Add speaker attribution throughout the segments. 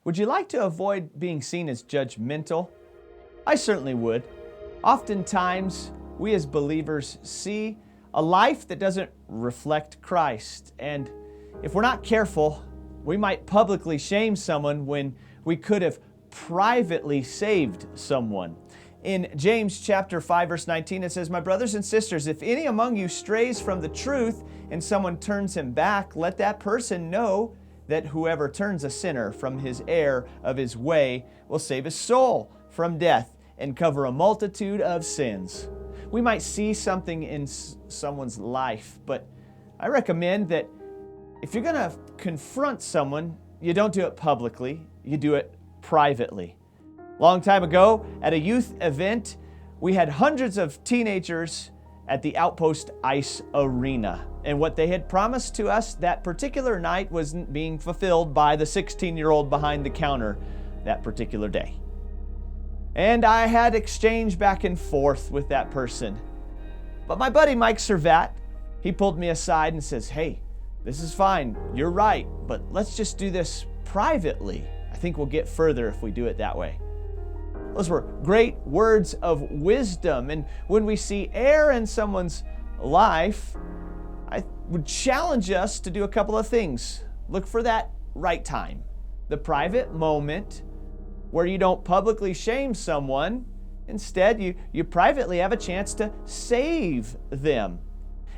Speaker 1: Would you like to avoid being seen as judgmental? I certainly would. Oftentimes, we as believers see a life that doesn't reflect Christ, and if we're not careful, we might publicly shame someone when we could have privately saved someone. In James chapter 5 verse 19 it says, "My brothers and sisters, if any among you strays from the truth and someone turns him back, let that person know that whoever turns a sinner from his error of his way will save his soul from death and cover a multitude of sins." We might see something in someone's life, but I recommend that if you're going to confront someone, you don't do it publicly, you do it privately. Long time ago, at a youth event, we had hundreds of teenagers at the Outpost Ice Arena. And what they had promised to us that particular night wasn't being fulfilled by the 16-year-old behind the counter that particular day. And I had exchange back and forth with that person. But my buddy Mike Servat, he pulled me aside and says, "Hey, this is fine, you're right, but let's just do this privately. I think we'll get further if we do it that way." Those were great words of wisdom. And when we see error in someone's life, I would challenge us to do a couple of things. Look for that right time, the private moment where you don't publicly shame someone. Instead, you privately have a chance to save them.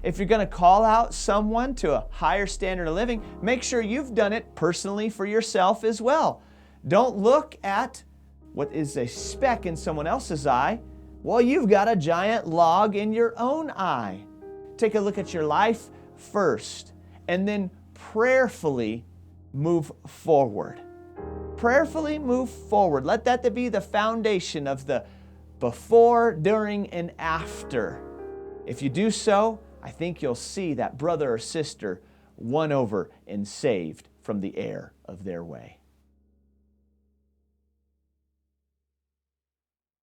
Speaker 1: If you're going to call out someone to a higher standard of living, make sure you've done it personally for yourself as well. Don't look at what is a speck in someone else's eye while you've got a giant log in your own eye. Take a look at your life first and then prayerfully move forward. Prayerfully move forward. Let that be the foundation of the before, during, and after. If you do so, I think you'll see that brother or sister won over and saved from the error of their way.